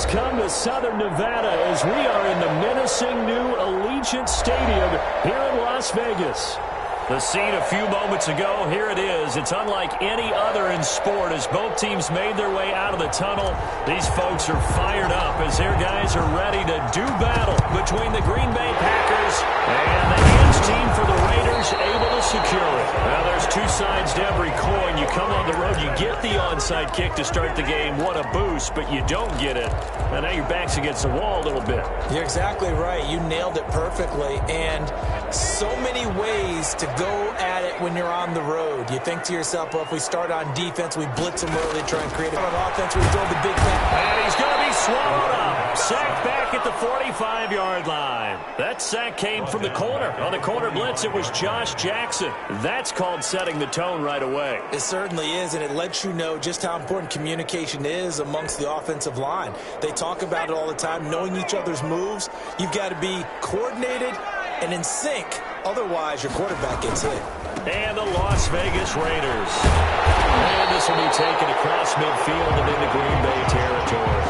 has come to Southern Nevada as we are in the menacing new Allegiant Stadium here in Las Vegas. The scene a few moments ago, here it is. It's unlike any other in sport as both teams made their way out of the tunnel. These folks are fired up as their guys are ready to do battle between the Green Bay Packers and the Hands team for the Raiders, able to secure it. Now, there's two sides to every coin. You come on the road, you get the onside kick to start the game. What a boost, but you don't get it. And now your back's against the wall a little bit. You're exactly right. You nailed it perfectly. And so many ways to go at it when you're on the road. You think to yourself, well, if we start on defense, we blitz them early, try and create it. On offense, we throw the big pass. And he's going to be swallowed up. Sacked back at the 45-yard line. That sack came from the corner. On the corner blitz, it was Josh Jackson. That's called setting the tone right away. It certainly is, and it lets you know just how important communication is amongst the offensive line. They talk about it all the time, knowing each other's moves. You've got to be coordinated and in sync. Otherwise, your quarterback gets hit. And the Las Vegas Raiders. And this will be taken across midfield and into Green Bay territory.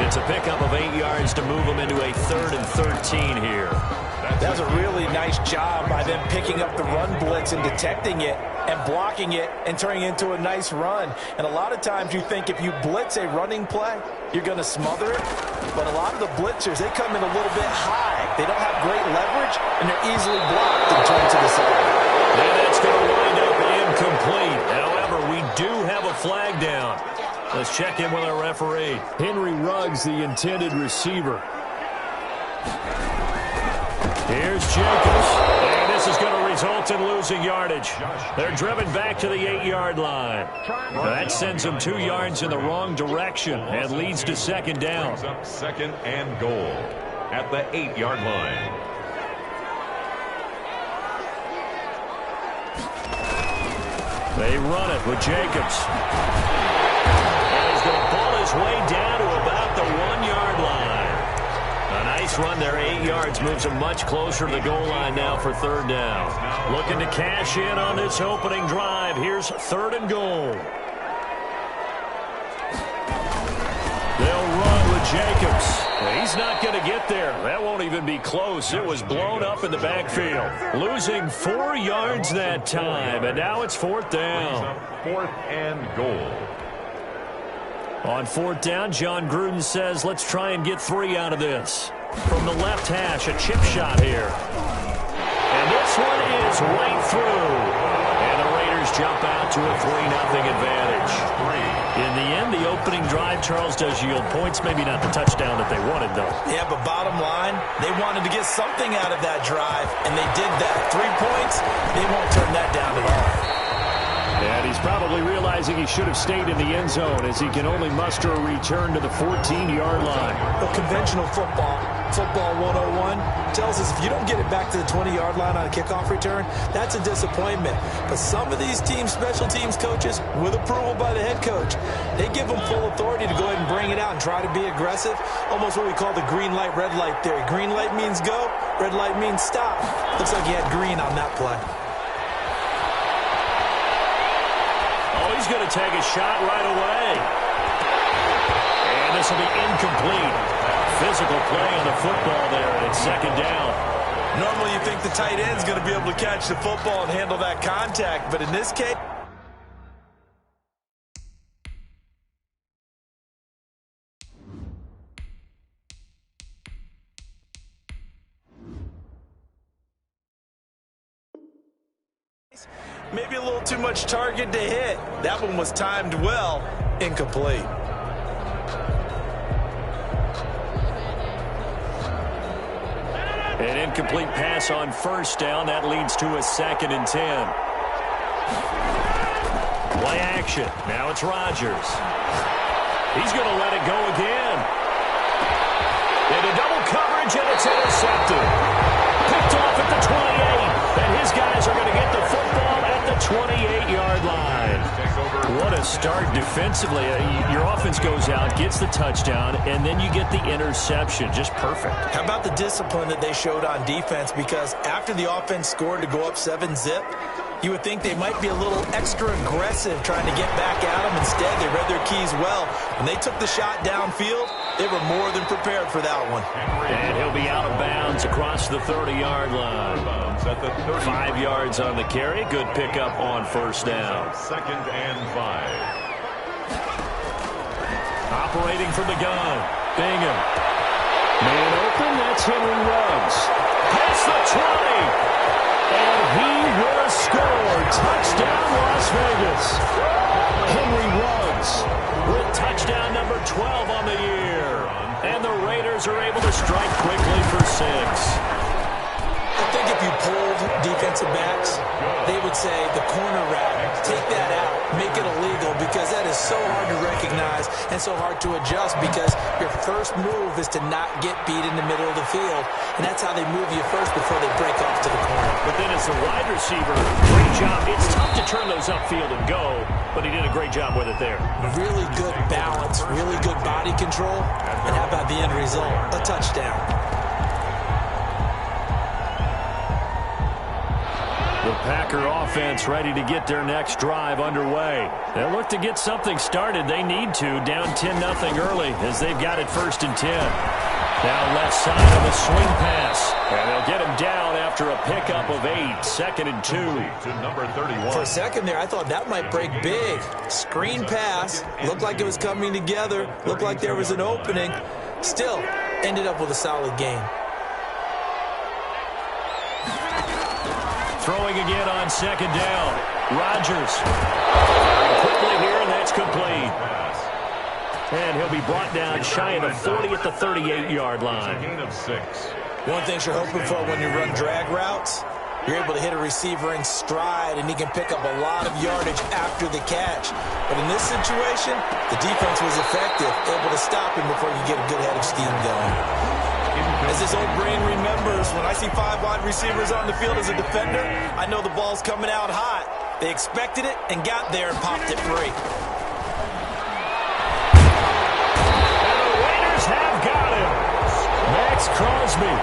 It's a pickup of 8 yards to move them into a 3rd and 13 here. That was a really nice job by them picking up the run blitz and detecting it and blocking it and turning it into a nice run. And a lot of times you think if you blitz a running play, you're going to smother it. But a lot of the blitzers, they come in a little bit high. They don't have great leverage, and they're easily blocked and turned to the side. And that's going to wind up incomplete. However, we do have a flag down. Let's check in with our referee. Henry Ruggs, the intended receiver. Here's Jacobs. And this is going to result in losing yardage. They're driven back to the 8-yard line. That sends them 2 yards in the wrong direction and leads to 2nd down. Up 2nd and goal at the 8-yard line. They run it with Jacobs. And he's going to pull his way down to about the 1-yard line. A nice run there, 8 yards, moves him much closer to the goal line now for 3rd down. Looking to cash in on this opening drive. Here's 3rd and goal. They'll run with Jacobs. He's not going to get there. That won't even be close. It was blown up in the backfield. Losing 4 yards that time, and now it's 4th down. 4th and goal. On 4th down, John Gruden says, let's try and get 3 out of this. From the left hash, a chip shot here. And this one is right through. And the Raiders jump out to a 3-0 advantage. In the end, the opening drive, Charles, does yield points. Maybe not the touchdown that they wanted, though. Yeah, but bottom line, they wanted to get something out of that drive, and they did that. 3 points, they won't turn that down at all. And he's probably realizing he should have stayed in the end zone as he can only muster a return to the 14-yard line. Well, conventional football 101, tells us if you don't get it back to the 20-yard line on a kickoff return, that's a disappointment. But some of these teams, special teams coaches, with approval by the head coach, they give them full authority to go ahead and bring it out and try to be aggressive. Almost what we call the green light, red light theory. Green light means go, red light means stop. Looks like he had green on that play. He's going to take a shot right away. And this will be incomplete. Physical play on the football there, and it's 2nd down. Normally you think the tight end's going to be able to catch the football and handle that contact, but in this case... maybe a little too much target to hit. That one was timed well. Incomplete. An incomplete pass on 1st down. That leads to a 2nd and 10. Play action. Now it's Rodgers. He's going to let it go again. Into double coverage, and it's intercepted. Picked off at the 28. And his guys are going to get the football at the 28-yard line. What a start defensively. Your offense goes out, gets the touchdown, and then you get the interception. Just perfect. How about the discipline that they showed on defense? Because after the offense scored to go up 7-zip, you would think they might be a little extra aggressive trying to get back at them. Instead, they read their keys well. When they took the shot downfield, They were more than prepared for that one. And he'll be out of bounds across the 30-yard line. 5 yards on the carry. Good pickup on first down. 2nd and 5. Operating from the gun. Bingham. Man open, that's Henry Ruggs. Past the 20. And he will score. Touchdown, Las Vegas. Henry Ruggs with touchdown number 12 on the year. And the Raiders are able to strike quickly for 6. I think if you polled defensive backs, they would say the corner route, take that out, make it illegal, because that is so hard to recognize and so hard to adjust, because your first move is to not get beat in the middle of the field, and that's how they move you first before they break off to the corner. But then as the wide receiver, great job. It's tough to turn those upfield and go, but he did a great job with it there. Really good balance, really good body control, and how about the end result? A touchdown. The Packer offense ready to get their next drive underway. They'll look to get something started. They need to, down 10-0 early as they've got it 1st and 10. Now left side of a swing pass. And they'll get him down after a pickup of 8. 2nd and 2. To number 31. For a second there, I thought that might break big. Screen pass. Looked like it was coming together. Looked like there was an opening. Still, ended up with a solid game. Throwing again on 2nd down. Rodgers. Quickly here, and that's complete. And he'll be brought down shy of the 40 at the 38-yard line. Gain of 6. One thing you're hoping for when you run drag routes, you're able to hit a receiver in stride, and he can pick up a lot of yardage after the catch. But in this situation, the defense was effective, able to stop him before you get a good head of steam going. As this old brain remembers, when I see 5 wide receivers on the field as a defender, I know the ball's coming out hot. They expected it and got there and popped it free. And the Raiders have got him. Max Crosby.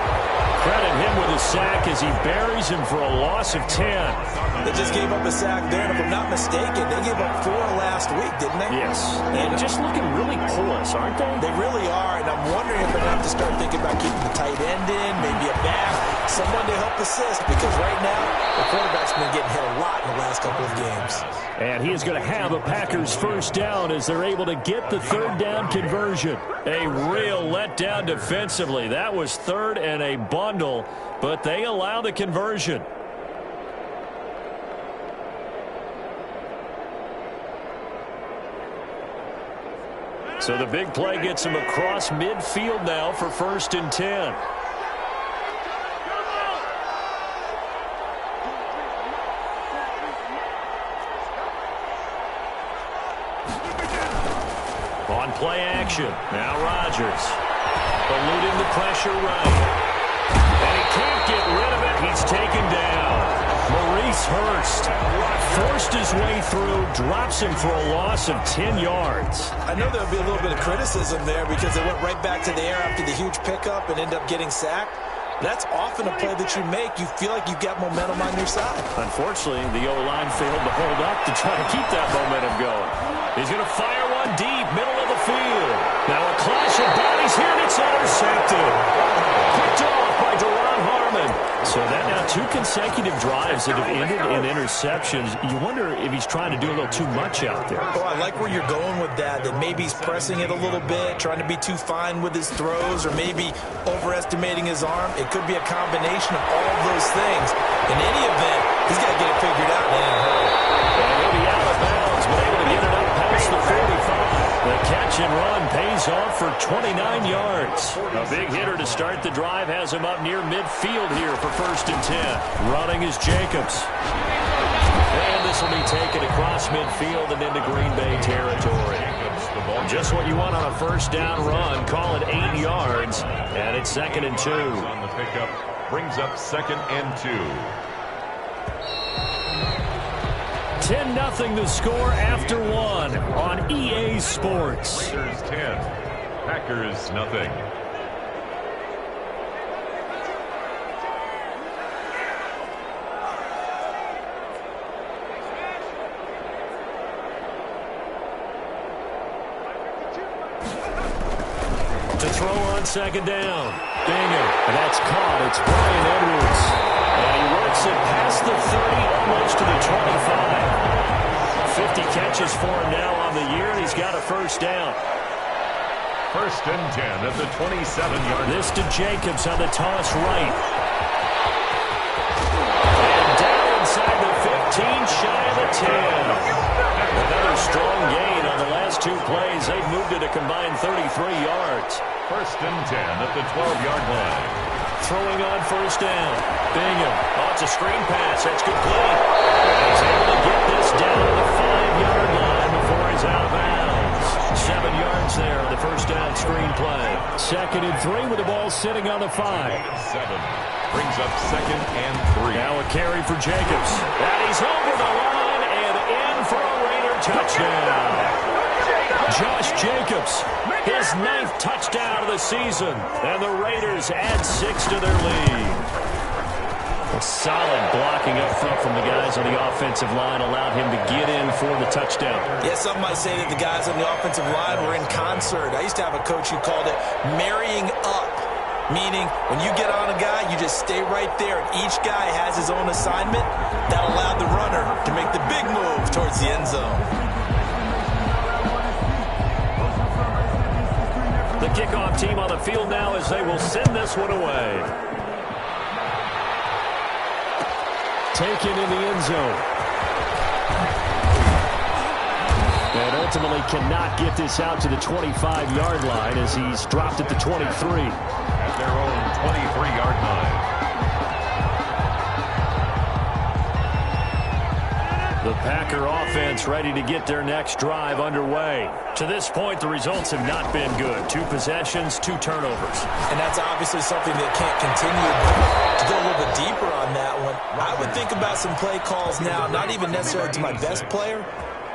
Credit him with a sack as he buries him for a loss of 10. They just gave up a sack there, and if I'm not mistaken, they gave up 4 last week, didn't they? Yes. And just looking really porous, aren't they? They really are, and I'm wondering if they're going to have to start thinking about keeping the tight end in, maybe a back, someone to help assist, because right now, the quarterback's been getting hit a lot in the last couple of games. And he is going to have a Packers 1st down as they're able to get the 3rd down conversion. A real letdown defensively. That was 3rd and a bundle, but they allow the conversion. So the big play gets him across midfield now for 1st and 10. On play action. Now Rodgers. Eluding the pressure right. And he can't get rid of it. He's taken down. Maurice Hurst forced his way through, drops him for a loss of 10 yards. I know there'll be a little bit of criticism there because they went right back to the air after the huge pickup and end up getting sacked. That's often a play that you make. You feel like you've got momentum on your side. Unfortunately, the O-line failed to hold up to try to keep that momentum going. He's going to fire one deep, middle of the field. Now a clash of bodies here, and it's intercepted. Picked off by Deron Harmon. So that now 2 consecutive drives that have ended in interceptions. You wonder if he's trying to do a little too much out there. Oh, I like where you're going with that maybe he's pressing it a little bit, trying to be too fine with his throws, or maybe overestimating his arm. It could be a combination of all of those things. In any event, he's got to get it figured out in any hurry. And he'll be out of bounds, but able to get it up past the 45. The catch and run pays off for 29 yards. A big hitter to start the drive has him up near midfield here for 1st and 10. Running is Jacobs. And this will be taken across midfield and into Green Bay territory. Just what you want on a 1st down run. Call it 8 yards. And it's 2nd and 2. On the pickup, brings up 2nd and 2. 10-0 the score after 1 on EA Sports. Raiders 10, Packers nothing. on second down. Bingham. And that's caught. It's Brian Edwards. And he works it past the 30, almost to the 25. 50 catches for him now on the year, and he's got a first down. First and 10 at the 27-yard line. This to Jacobs on the toss right. And down inside the 15, shy of the 10. Another strong gain on the last two plays. They've moved it a combined 33 yards. First and 10 at the 12-yard line. Throwing on first down. Bingham. Oh, it's a screen pass. That's complete. And he's able to get this down to the 5-yard line before he's out of bounds. 7 yards there on the first down screen play. 2nd and 3 with the ball sitting on the 5. 7 brings up 2nd and 3. Now a carry for Jacobs. And he's over the line and in for a Raider touchdown. Josh Jacobs, his 9th touchdown of the season. And the Raiders add 6 to their lead. A solid blocking up front from the guys on the offensive line allowed him to get in for the touchdown. Yeah, some might say that the guys on the offensive line were in concert. I used to have a coach who called it marrying up, meaning when you get on a guy, you just stay right there, and each guy has his own assignment. That allowed the runner to make the big move towards the end zone. The kickoff team on the field now as they will send this one away. Taken in the end zone. And ultimately cannot get this out to the 25-yard line as he's dropped at the 23. At their own 23-yard line. The Packer offense ready to get their next drive underway. To this point, the results have not been good. 2 possessions, 2 turnovers. And that's obviously something that can't continue. To go a little bit deeper on that one, I would think about some play calls now, not even necessarily to my best player,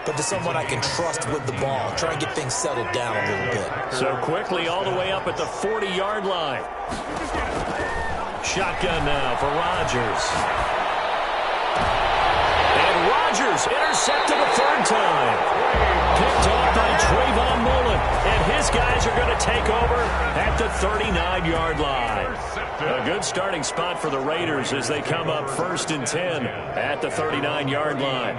but to someone I can trust with the ball. Try and get things settled down a little bit. So quickly all the way up at the 40-yard line. Shotgun now for Rodgers. Rodgers intercepted a 3rd time. Picked off by Trayvon Mullen. And his guys are going to take over at the 39-yard line. A good starting spot for the Raiders as they come up 1st and 10 at the 39-yard line.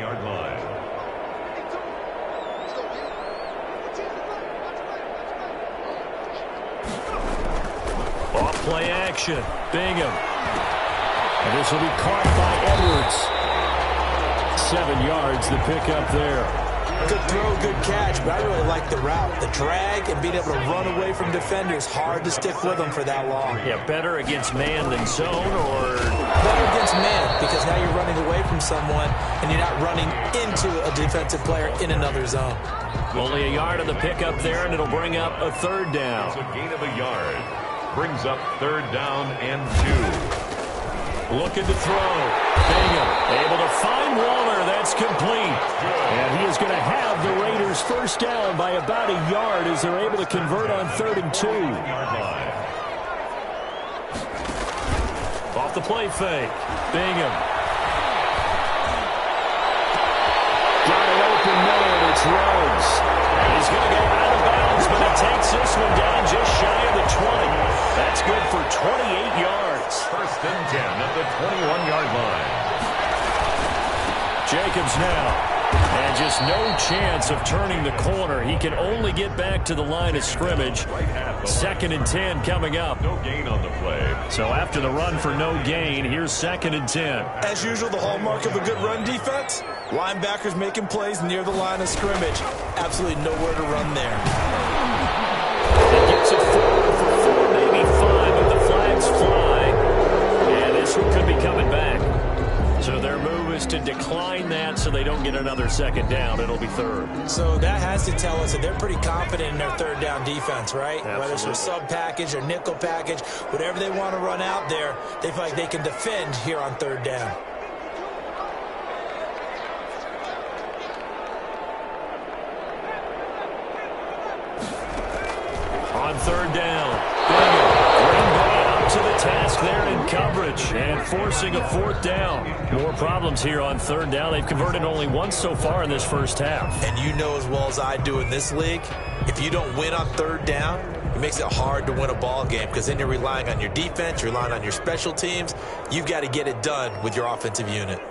Off play action. Bingham. And this will be caught by Edwards. 7 yards, the pickup there. Good throw, good catch, but I really like the route. The drag and being able to run away from defenders. Hard to stick with them for that long. Yeah, better against man than zone, or? Better against man, because now you're running away from someone and you're not running into a defensive player in another zone. Only a yard on the pickup there, and it'll bring up a 3rd down. It's a gain of a yard. Brings up 3rd down and 2. Looking to throw. Bingham able to find Waller. That's complete. And he is going to have the Raiders first down by about a yard as they're able to convert on 3rd and 2. Off the play fake. Bingham. Got it open there. It's Rhodes. He's going to go out of bounds, but he takes this one down just shy of the 20. That's good for 28 yards. First and 10 at the 21-yard line. Jacobs now. And just no chance of turning the corner. He can only get back to the line of scrimmage. 2nd and 10 coming up. No gain on the play. So after the run for no gain, here's 2nd and 10. As usual, the hallmark of a good run defense, linebackers making plays near the line of scrimmage. Absolutely nowhere to run there. It gets it forward for 4, maybe 5, if the flags fly. And this one could be coming back. So their move is to decline that so they don't get another 2nd down. It'll be 3rd. So that has to tell us that they're pretty confident in their 3rd down defense, right? Absolutely. Whether it's a sub package or nickel package, whatever they want to run out there, they feel like they can defend here on 3rd down. On 3rd down. Green Bay up to the task there in coverage and forcing a 4th down. More problems here on 3rd down. They've converted only once so far in this first half. And you know as well as I do in this league, if you don't win on 3rd down, It makes it hard to win a ball game because then you're relying on your defense, you're relying on your special teams. You've got to get it done with your offensive unit.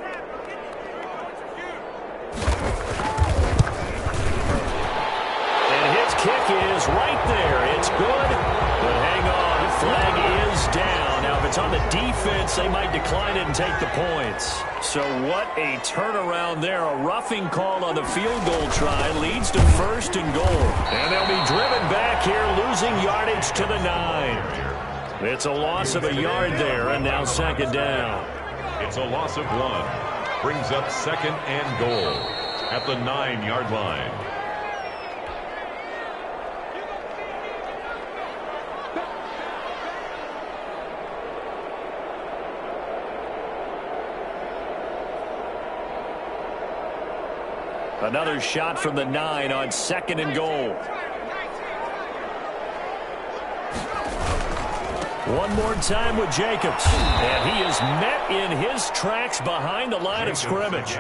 And his kick is right there. It's good, but hang on. Flag is down. Now, if it's on the defense, they might decline it and take the points. So what a turnaround there. A roughing call on the field goal try leads to 1st and goal. And they'll be driven back here, losing yardage to the 9. It's a loss of a yard there, and now 2nd down. It's a loss of 1. Brings up 2nd and goal at the 9-yard line. Another shot from the 9 on 2nd and goal. One more time with Jacobs. And he is met in his tracks behind the line of scrimmage.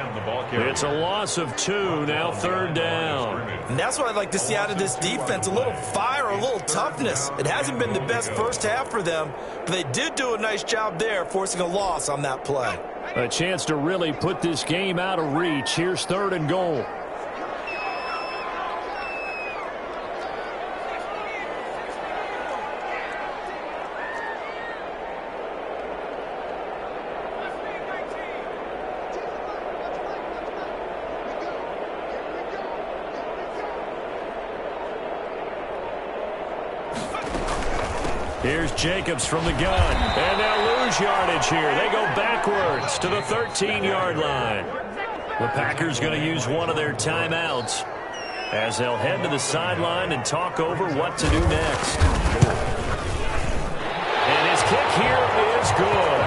It's a loss of 2, now 3rd down. And that's what I'd like to see out of this defense, a little fire, a little toughness. It hasn't been the best first half for them, but they did do a nice job there, forcing a loss on that play. A chance to really put this game out of reach. Here's 3rd and goal. Here's Jacobs from the gun. And they'll lose yardage here. They go backwards to the 13-yard line. The Packers going to use one of their timeouts as they'll head to the sideline and talk over what to do next. And his kick here is good.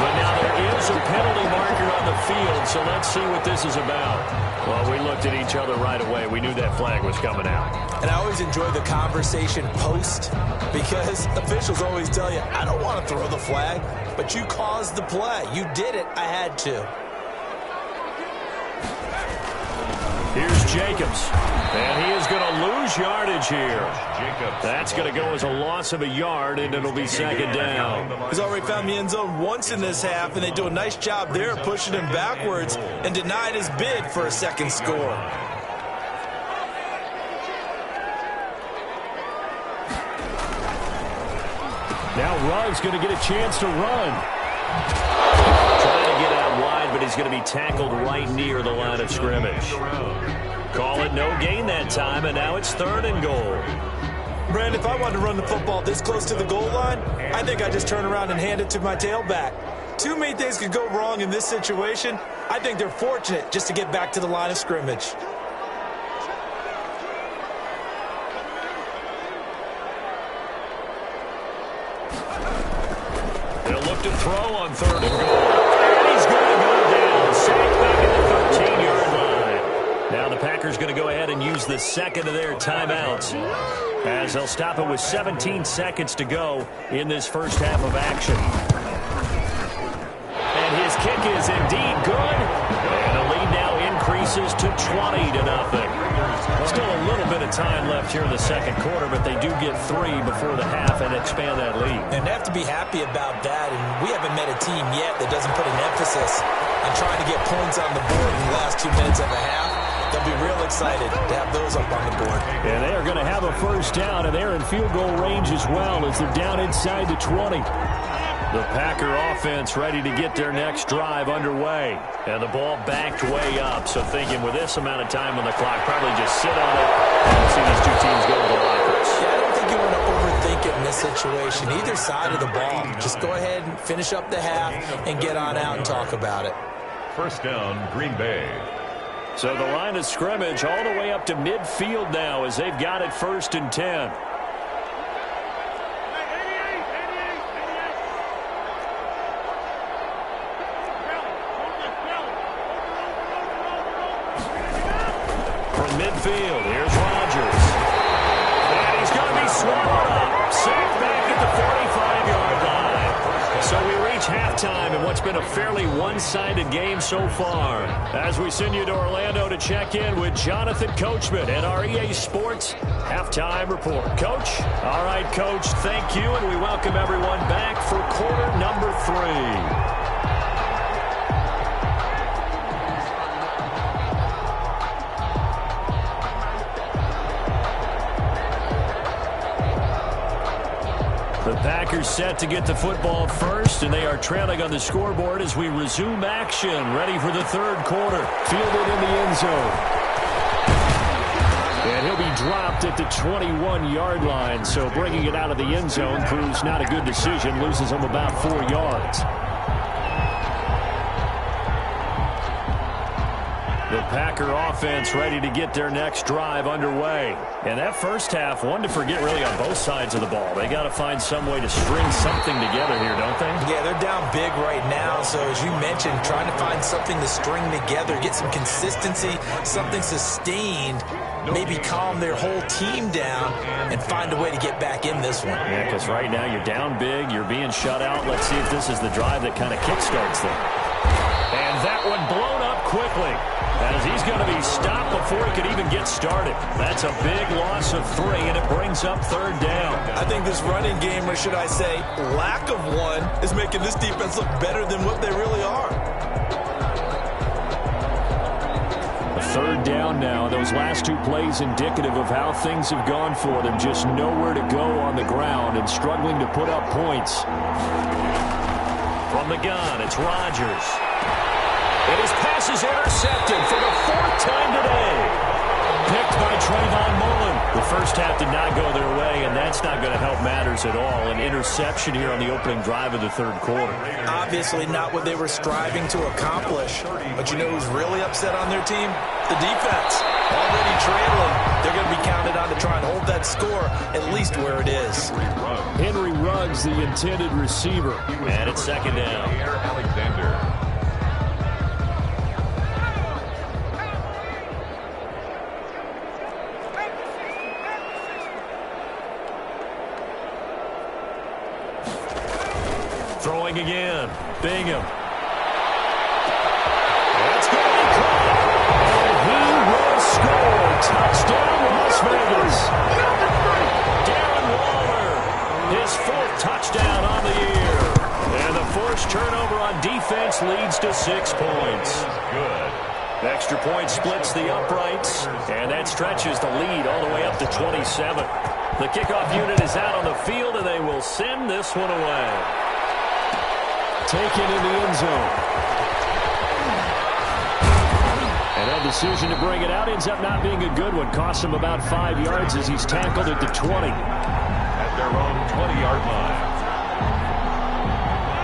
But now there is a penalty marker on the field, so let's see what this is about. Well, we looked at each other right away. We knew that flag was coming out. And I always enjoy the conversation post because officials always tell you, I don't want to throw the flag, but you caused the play. You did it. I had to. Here's Jacobs. And he is going to lose yardage here. That's going to go as a loss of a yard, and it'll be 2nd down. He's already found the end zone once in this half, and they do a nice job there pushing him backwards and denied his bid for a 2nd score. Now Rugg's going to get a chance to run. Trying to get out wide, but he's going to be tackled right near the line of scrimmage. Call it no gain that time, and now it's 3rd and goal. Brandon, if I wanted to run the football this close to the goal line, I think I just turn around and hand it to my tailback. Too many things could go wrong in this situation. I think they're fortunate just to get back to the line of scrimmage. They'll look to throw on 3rd and goal. And he's going to go down. Sacked back at the 13-yard line. Now the Packers going to go ahead and use the 2nd of their timeouts as they'll stop it with 17 seconds to go in this first half of action. And his kick is indeed good. And the lead now increases to 20-0. Still a little bit of time left here in the 2nd quarter, but they do get 3 before the half and expand that lead. And they have to be happy about that. And we haven't met a team yet that doesn't put an emphasis on trying to get points on the board in the last 2 minutes of a half. They'll be real excited to have those up on the board. And they are going to have a 1st down, and they're in field goal range as well as they're down inside the 20. The Packer offense ready to get their next drive underway. And the ball backed way up. So thinking with this amount of time on the clock, probably just sit on it and see these two teams go to the lockers. Yeah, I don't think you want to overthink it in this situation. Either side of the ball. Just go ahead and finish up the half and get on out and talk about it. 1st down, Green Bay. So the line of scrimmage all the way up to midfield now as they've got it 1st and 10. Midfield, here's Rodgers. And he's going to be swallowed up. Sacked back at the 45-yard line. So we reach halftime. halftime in what's been a fairly one-sided game so far. As we send you to Orlando to check in with Jonathan Coachman at our EA Sports Halftime Report. Coach? All right, Coach, thank you, and we welcome everyone back for quarter number 3. The Packers set to get the football first, and they are trailing on the scoreboard as we resume action, ready for the third quarter. Fielded in the end zone. And he'll be dropped at the 21-yard line, so bringing it out of the end zone proves not a good decision, loses him about 4 yards. The Packer offense ready to get their next drive underway. And that first half, one to forget really on both sides of the ball. They got to find some way to string something together here, don't they? Yeah, they're down big right now. So as you mentioned, trying to find something to string together, get some consistency, something sustained, maybe calm their whole team down and find a way to get back in this one. Yeah, because right now you're down big, you're being shut out. Let's see if this is the drive that kind of kickstarts them. And that one blown up quickly, as he's going to be stopped before he could even get started. That's a big loss of 3, and it brings up third down. I think this running game, or should I say lack of one, is making this defense look better than what they really are. A third down now. Those last 2 plays indicative of how things have gone for them. Just nowhere to go on the ground and struggling to put up points. From the gun, it's Rodgers. And his pass is intercepted for the 4th time today. Picked by Trayvon Mullen. The first half did not go their way, and that's not going to help matters at all. An interception here on the opening drive of the third quarter. Obviously not what they were striving to accomplish. But you know who's really upset on their team? The defense. Already trailing. They're going to be counted on to try and hold that score at least where it is. Henry Ruggs, the intended receiver. And it's second down. Alexander. Throwing again. Bingham. That's going to be caught. And he will score. Touchdown, Las Vegas. Darren Waller. His 4th touchdown on the year. And the forced turnover on defense leads to 6 points. Good. Extra point splits the uprights, and that stretches the lead all the way up to 27. The kickoff unit is out on the field, and they will send this one away. Taken in the end zone. And that decision to bring it out ends up not being a good one. Costs him about 5 yards as he's tackled at the 20. At their own 20-yard line.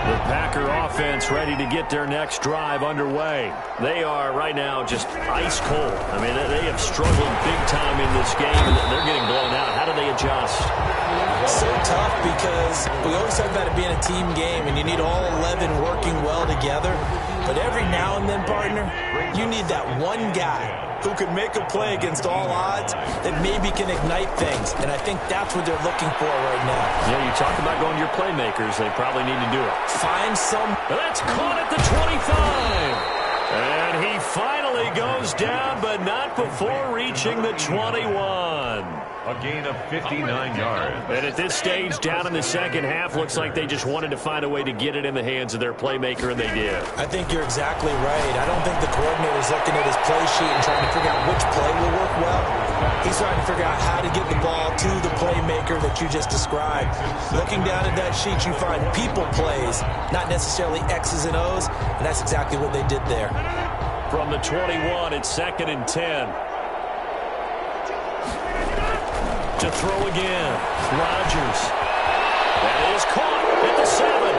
The Packer offense ready to get their next drive underway. They are right now just ice cold. I mean, they have struggled big time in this game, and they're getting blown out. How do they adjust? So tough because we always talk about it being a team game and you need all 11 working well together. But every now and then, partner, you need that one guy who could make a play against all odds that maybe can ignite things. And I think that's what they're looking for right now. Yeah, you talk about going to your playmakers. They probably need to do it. Find some. That's caught at the 25. And he finally goes down, but not before reaching the 21. A gain of 59 yards. And at this stage, down in the second half, looks like they just wanted to find a way to get it in the hands of their playmaker, and they did. I think you're exactly right. I don't think the coordinator's looking at his play sheet and trying to figure out which play will work well. He's trying to figure out how to get the ball to the playmaker that you just described. Looking down at that sheet, you find people plays, not necessarily X's and O's, and that's exactly what they did there. From the 21, it's 2nd and 10. To throw again. Rodgers. That is caught at the 7.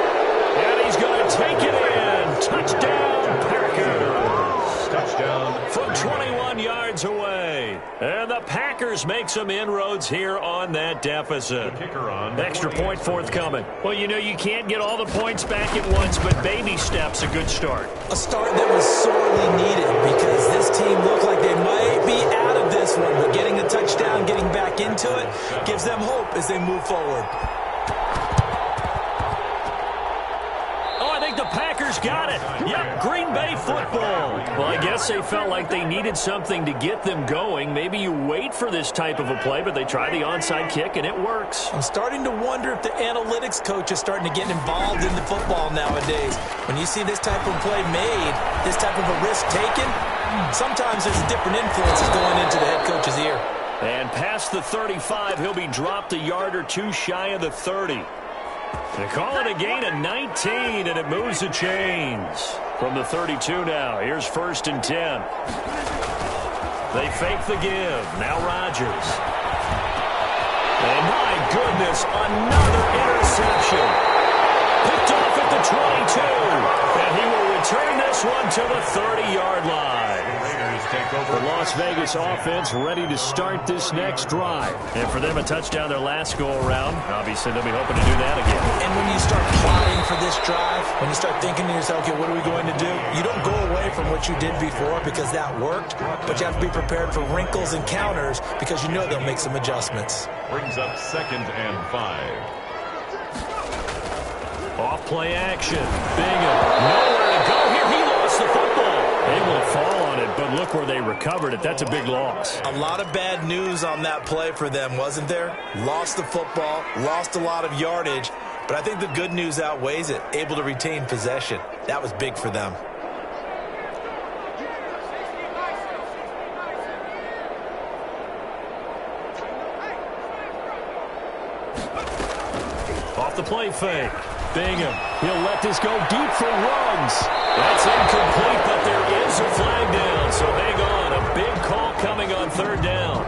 And he's going to take it in. Touchdown, Packers. Touchdown. From 21 yards away. And the Packers make some inroads here on that deficit. Kicker on. Extra point forthcoming. Well, you know, you can't get all the points back at once, but baby steps a good start. A start that was sorely needed because this team looked like they might be out of this one, but getting a touchdown, getting back into it, gives them hope as they move forward. Oh, I think the He's got it. Yep, Green Bay football. Well, I guess they felt like they needed something to get them going. Maybe you wait for this type of a play, but they try the onside kick, and it works. I'm starting to wonder if the analytics coach is starting to get involved in the football nowadays. When you see this type of play made, this type of a risk taken, sometimes there's different influences going into the head coach's ear. And past the 35, he'll be dropped a yard or two shy of the 30. They call it a gain of 19, and it moves the chains. From the 32 now, here's 1st and 10. They fake the give. Now Rodgers. And my goodness, another interception. Picked off at the 22. And he will return this one to the 30-yard line. Take over. The Las Vegas offense ready to start this next drive. And for them, a touchdown their last go-around. Obviously, they'll be hoping to do that again. And when you start plotting for this drive, when you start thinking to yourself, okay, what are we going to do? You don't go away from what you did before because that worked, but you have to be prepared for wrinkles and counters because you know they'll make some adjustments. Brings up 2nd and 5. Off play action. Bingham. Nowhere to go here. He lost the football. Able to fall on it, but look where they recovered it. That's a big loss. A lot of bad news on that play for them, wasn't there? Lost the football, lost a lot of yardage, but I think the good news outweighs it. Able to retain possession. That was big for them. Off the play fake. Bingham. He'll let this go deep for Ruggs. That's incomplete, but there is a flag down. So hang on. A big call coming on 3rd down.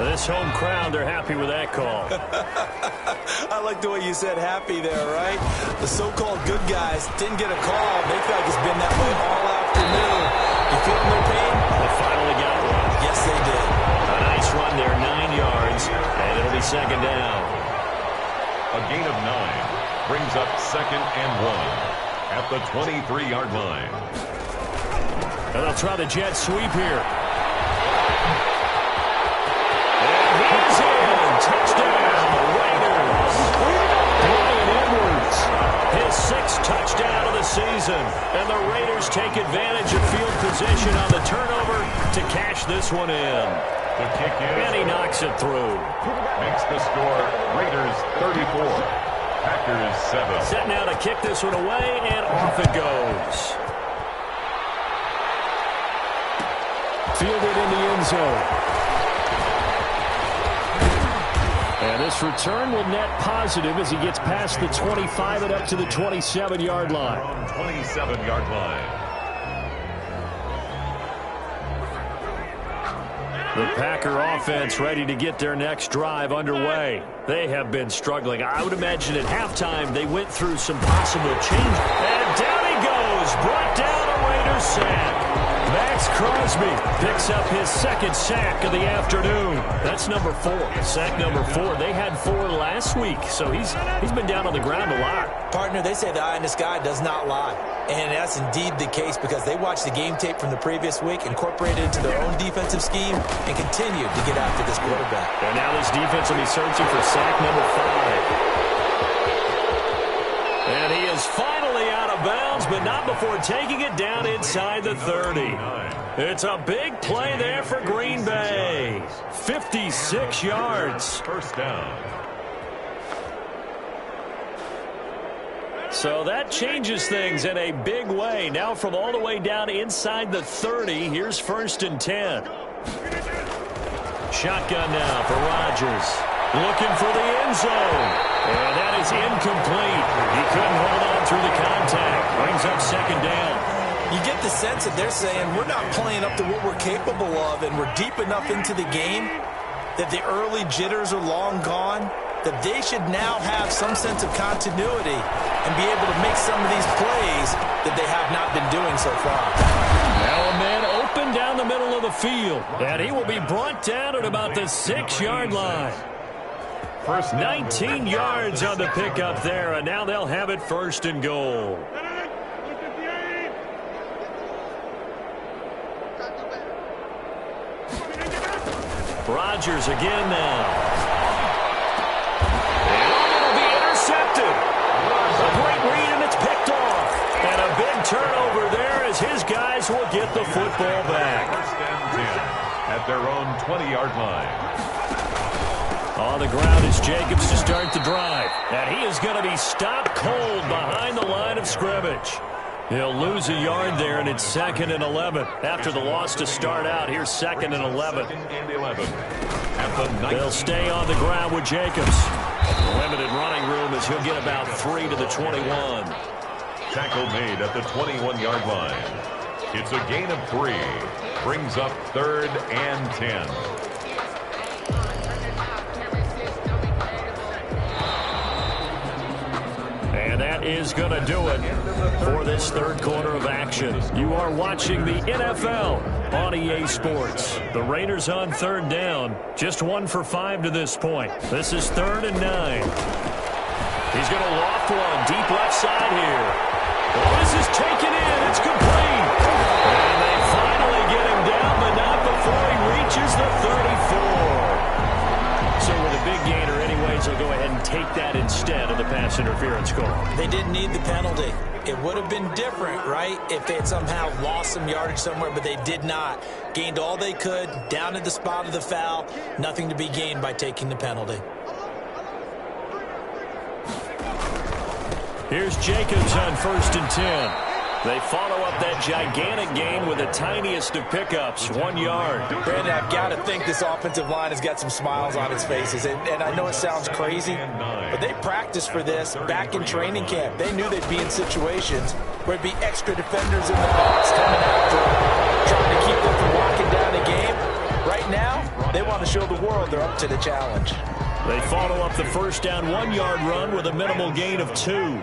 This home crowd, they're happy with that call. I like the way you said happy there, right? The so-called good guys didn't get a call. They feel like it's been that way all afternoon. You feeling their pain? They finally got one. Yes, they did. A nice run there, 9 yards, and it'll be 2nd down. A gain of 9. Brings up 2nd and 1 at the 23-yard line. And they'll try the jet sweep here. And he's in. Touchdown, Raiders. Bryan Edwards, his 6th touchdown of the season. And the Raiders take advantage of field position on the turnover to cash this one in. The kick is. And he knocks it through. Makes the score Raiders 34. Packers 7. Set now to kick this one away, and off it goes. Fielded in the end zone. And this return will net positive as he gets past the 25 and up to the 27-yard line. On 27-yard line. The Packer offense ready to get their next drive underway. They have been struggling. I would imagine at halftime they went through some possible change. And down he goes. Brought down a Raiders sack. Max Crosby picks up his 2nd sack of the afternoon. That's number 4. Sack number 4. They had 4 last week, so he's been down on the ground a lot. Partner, they say the eye in the sky does not lie. And that's indeed the case because they watched the game tape from the previous week, incorporated it into their own defensive scheme, and continued to get after this quarterback. And now this defense will be searching for sack number 5. And he is finally out of bounds, but not before taking it down inside the 30. It's a big play there for Green Bay. 56 yards. 1st down. So that changes things in a big way. Now from all the way down inside the 30, here's 1st and 10. Shotgun now for Rodgers. Looking for the end zone. And that is incomplete. He couldn't hold on through the contact. Brings up 2nd down. You get the sense that they're saying we're not playing up to what we're capable of, and we're deep enough into the game that the early jitters are long gone, that they should now have some sense of continuity and be able to make some of these plays that they have not been doing so far. Now a man open down the middle of the field, and he will be brought down at about the 6-yard line. 19 yards on the pickup there, and now they'll have it 1st and goal. Rodgers again now. And it'll be intercepted. A great read, and it's picked off. And a big as his guys will get the football back. First and 10 at their own 20-yard line. On the ground is Jacobs to start the drive. And he is going to be stopped cold behind the line of scrimmage. He'll lose a yard there, and it's 2nd and 11. After the loss to start out, here's 2nd and 11. 2nd and 11. At the They'll stay on the ground with Jacobs. Limited running room as he'll get about 3 to the 21. Tackle made at the 21-yard line. It's a gain of 3. Brings up 3rd and 10. And that is going to do it for this third quarter of action. You are watching the NFL on EA Sports. The Raiders on 3rd down. Just 1 for 5 to this point. This is 3rd and 9. He's going to loft one deep left side here. Well, this is taken in. It's complete. And they finally get him down, but not before he reaches the 34. So with a big gainer anyways, they'll go ahead and take that instead of the pass interference call. They didn't need the penalty. It would have been different, right, if they had somehow lost some yardage somewhere, but they did not. Gained all they could, down at the spot of the foul. Nothing to be gained by taking the penalty. Here's Jacobs on 1st and 10. They follow up that gigantic gain with the tiniest of pickups, 1 yard. Brandon, I've got to think this offensive line has got some smiles on its faces. And I know it sounds crazy, but they practiced for this back in training camp. They knew they'd be in situations where there'd be extra defenders in the box coming after them, trying to keep them from locking down the game. Right now, they want to show the world they're up to the challenge. They follow up the first down 1 yard run with a minimal gain of 2.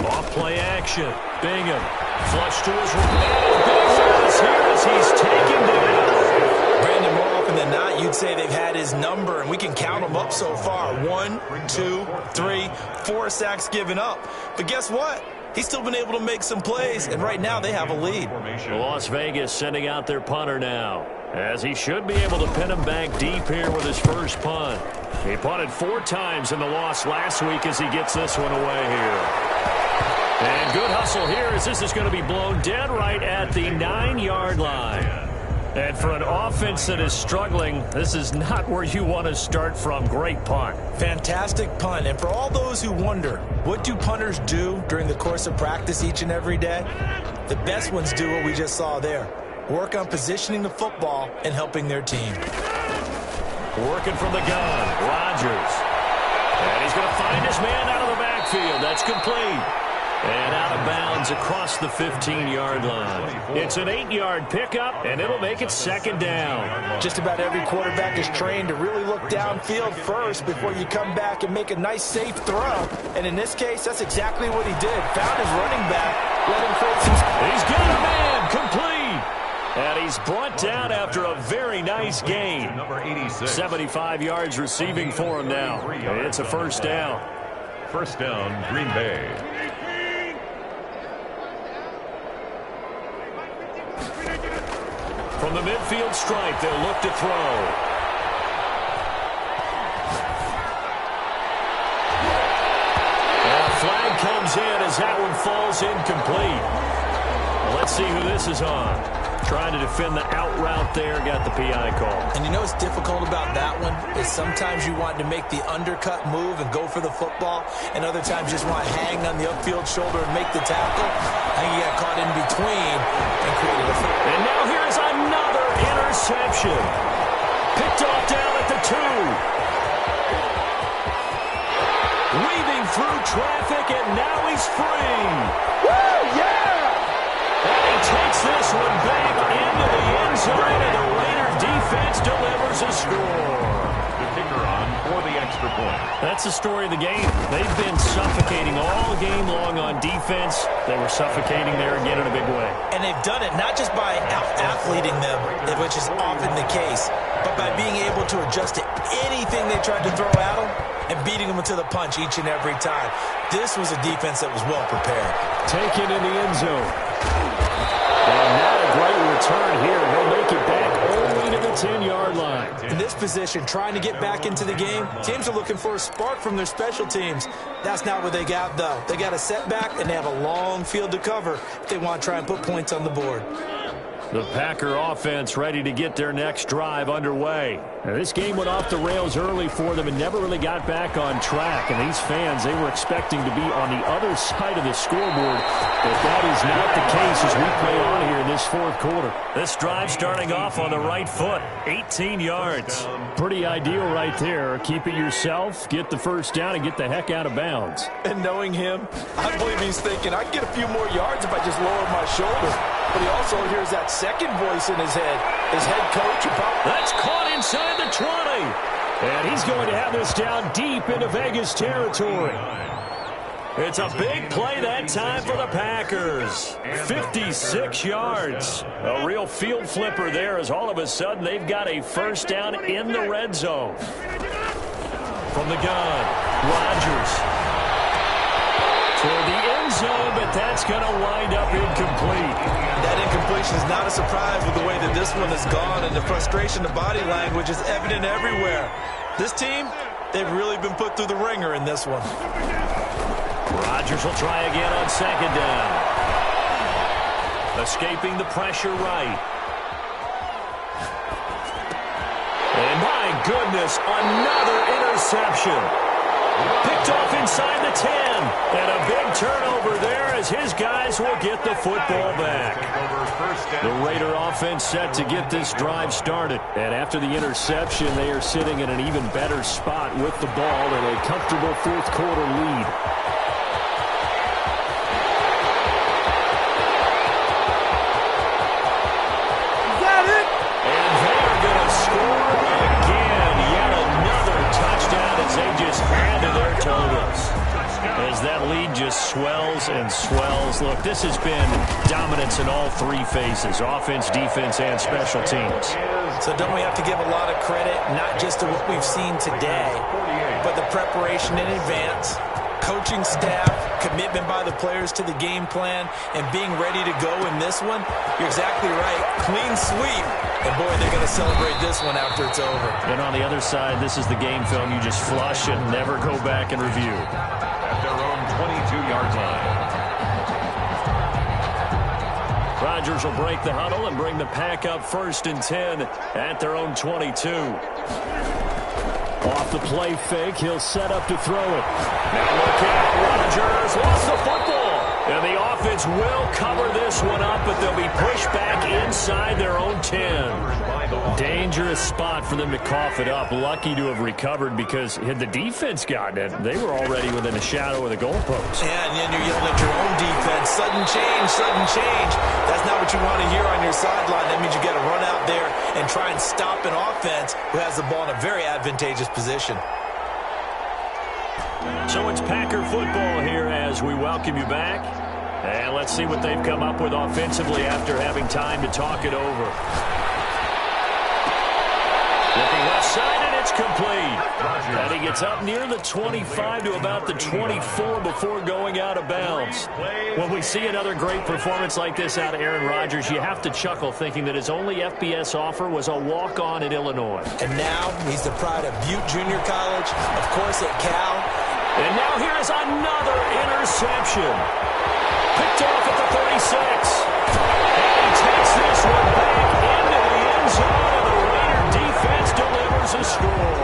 Off-play action. Bingham. Flush to his right. Here as he's taken down. Brandon, more often than not, you'd say they've had his number, and we can count them up so far. 1, 2, 3, 4 sacks given up. But guess what? He's still been able to make some plays, and right now they have a lead. Las Vegas sending out their punter now, as he should be able to pin him back deep here with his first punt. He punted 4 times in the loss last week as he gets this one away here. And good hustle here as this is going to be blown dead right at the 9-yard line. And for an offense that is struggling, this is not where you want to start from. Great punt. Fantastic punt. And for all those who wonder, what do punters do during the course of practice each and every day? The best ones do what we just saw there. Work on positioning the football and helping their team. Working from the gun, Rodgers. And he's going to find his man out of the backfield. That's complete. And out of bounds across the 15-yard line. It's an 8-yard pickup, and it'll make it 2nd down. Just about every quarterback is trained to really look downfield first before you come back and make a nice, safe throw. And in this case, that's exactly what he did. Found his running back, let him create some... He's got a man, complete. And he's brought down after a very nice gain. Number 86. 75 yards receiving for him now. It's a first down. First down, Green Bay. From the midfield stripe, they'll look to throw. And a flag comes in as that one falls incomplete. Well, let's see who this is on. Trying to defend the out route there, got the PI call. And you know what's difficult about that one is sometimes you want to make the undercut move and go for the football, and other times you just want to hang on the upfield shoulder and make the tackle. I think he got caught in between and created a football. And now here's another interception. Picked off down at the 2. Weaving through traffic, and now he's free. Woo, yeah! And he takes this one back into the end zone, and the Raider defense delivers a score. The kicker on for the extra point. That's the story of the game. They've been suffocating all game long on defense. They were suffocating there again in a big way. And they've done it not just by out-athleting them, which is often the case, but by being able to adjust to anything they tried to throw at them and beating them to the punch each and every time. This was a defense that was well prepared. Taken in the end zone. And not a great return here. They'll make it back only to the 10-yard line. In this position, trying to get back into the game, teams are looking for a spark from their special teams. That's not what they got, though. They got a setback, and they have a long field to cover if they want to try and put points on the board. The Packer offense ready to get their next drive underway. Now, this game went off the rails early for them and never really got back on track. And these fans, they were expecting to be on the other side of the scoreboard. But that is not the case as we play on here in this fourth quarter. This drive starting off on the right foot, 18 yards. Pretty ideal right there. Keep it yourself, get the first down, and get the heck out of bounds. And knowing him, I believe he's thinking, I can get a few more yards if I just lower my shoulder. But he also hears that second voice in his head. His head coach. That's caught inside the 20. And he's going to have this down deep into Vegas territory. It's a big play that time for the Packers. 56 yards. A real field flipper there as all of a sudden they've got a first down in the red zone. From the gun, Rodgers. Toward the end zone, but that's going to wind up incomplete. That incompletion is not a surprise with the way that this one has gone, and the frustration of body language is evident everywhere. This team, they've really been put through the ringer in this one. Rodgers will try again on second down. Escaping the pressure right. And my goodness, another interception. Picked off inside the 10. And a big turnover there as his guys will get the football back. The Raider offense set to get this drive started. And after the interception, they are sitting in an even better spot with the ball in a comfortable fourth quarter lead. As that lead just swells and swells. Look, this has been dominance in all three phases, offense, defense, and special teams. So don't we have to give a lot of credit, not just to what we've seen today, but the preparation in advance, coaching staff, commitment by the players to the game plan, and being ready to go in this one? You're exactly right. Clean sweep. And, boy, they're going to celebrate this one after it's over. And on the other side, this is the game film you just flush and never go back and review. At their own 22-yard line. Rodgers will break the huddle and bring the Pack up 1st and 10 at their own 22. Off the play fake, he'll set up to throw it. Now look out, Rodgers lost the football. And the offense will cover this one up, but they'll be pushed back inside their own 10. Dangerous spot for them to cough it up. Lucky to have recovered because had the defense gotten it, they were already within a shadow of the goalpost. Yeah, and then you're yelling at your own defense. Sudden change, sudden change. That's not what you want to hear on your sideline. That means you got to run out there and try and stop an offense who has the ball in a very advantageous position. So it's Packer football here as we welcome you back. And let's see what they've come up with offensively after having time to talk it over. Looking left side, and it's complete. And he gets up near the 25 to about the 24 before going out of bounds. When we see another great performance like this out of Aaron Rodgers, you have to chuckle thinking that his only FBS offer was a walk-on at Illinois. And now he's the pride of Butte Junior College, of course at Cal. And now here is another interception. Picked off at the 36. And he takes this one back into the end zone, and the Raider defense delivers a score.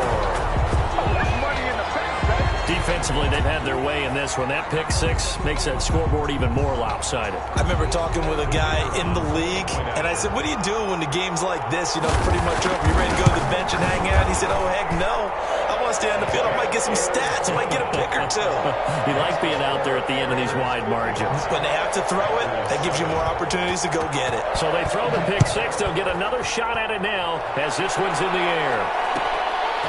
Defensively, they've had their way in this one. That pick six makes that scoreboard even more lopsided. I remember talking with a guy in the league, and I said, what do you do when the game's like this? You know, pretty much over. You ready to go to the bench and hang out? He said, oh, heck no. I want to stay on the field. I might get some stats. I might get a pick or two. You like being out there at the end of these wide margins. When they have to throw it, that gives you more opportunities to go get it. So they throw the pick six. They'll get another shot at it now as this one's in the air.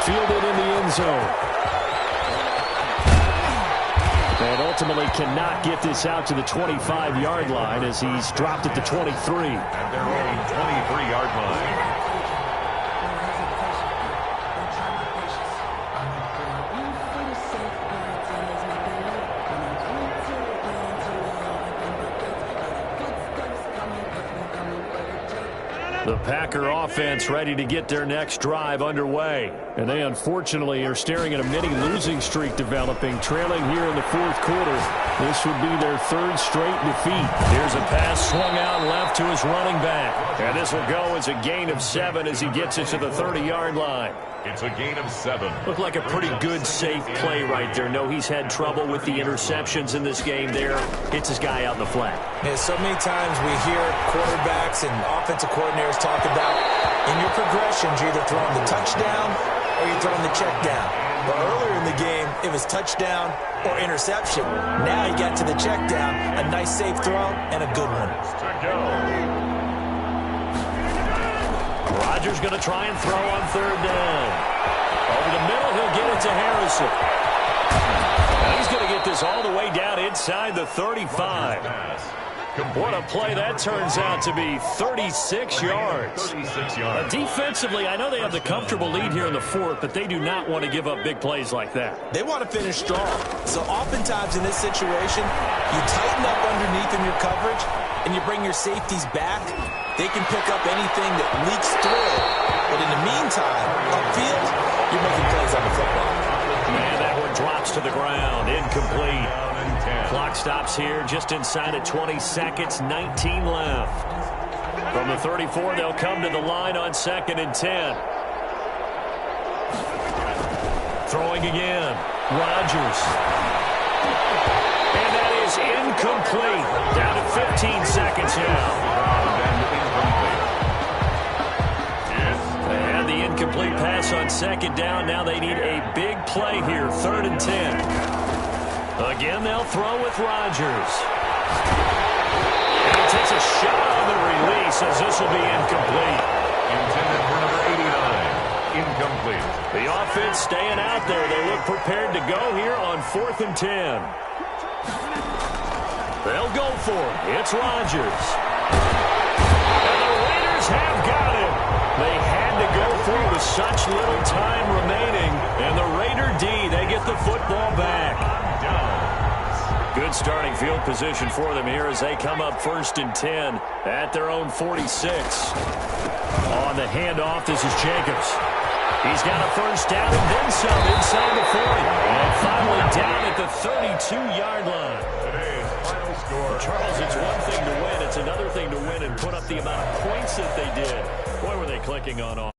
Fielded in the end zone. And ultimately cannot get this out to the 25-yard line as he's dropped at the 23. At their own 23-yard line. The Packer offense ready to get their next drive underway. And they unfortunately are staring at a mini losing streak developing, trailing here in the fourth quarter. This would be their third straight defeat. Here's a pass swung out left to his running back. And this will go as a gain of 7 as he gets it to the 30-yard line. It's a gain of 7. Looked like a pretty good, safe play right there. No, he's had trouble with the interceptions in this game there. Hits his guy out in the flat. Yeah, so many times we hear quarterbacks and offensive coordinators talk about in your progressions, you're either throwing the touchdown or you're throwing the check down. But earlier in the game, it was touchdown or interception. Now he got to the check down, a nice safe throw, and a good one. To go. Rodgers going to try and throw on third down. Over the middle, he'll get it to Harrison. Now he's going to get this all the way down inside the 35. What a play that turns out to be, 36 yards. 36 yards. Defensively, I know they have the comfortable lead here in the fourth, but they do not want to give up big plays like that. They want to finish strong. So oftentimes in this situation, you tighten up underneath in your coverage, and you bring your safeties back. They can pick up anything that leaks through. But in the meantime, upfield, you're making plays on the football. And that one drops to the ground. Incomplete. Clock stops here just inside of 20 seconds. 19 left. From the 34, they'll come to the line on 2nd and 10. Throwing again. Rodgers. And that is incomplete. Down to 15 seconds now. And the incomplete pass on 2nd down. Now they need a big play here. 3rd and 10. Again, they'll throw with Rodgers. And he takes a shot on the release as this will be incomplete. Intended for number 89. Incomplete. The offense staying out there. They look prepared to go here on 4th and 10. They'll go for it. It's Rodgers. And the Raiders have got him. They had to go for it with such little time remaining. And the Raider D, they get the football back. Good starting field position for them here as they come up 1st and 10 at their own 46. On the handoff, this is Jacobs. He's got a first down and then some inside the 40. And finally down at the 32-yard line. Today's final score. Charles, it's one thing to win. It's another thing to win and put up the amount of points that they did. Boy, were they clicking on offense.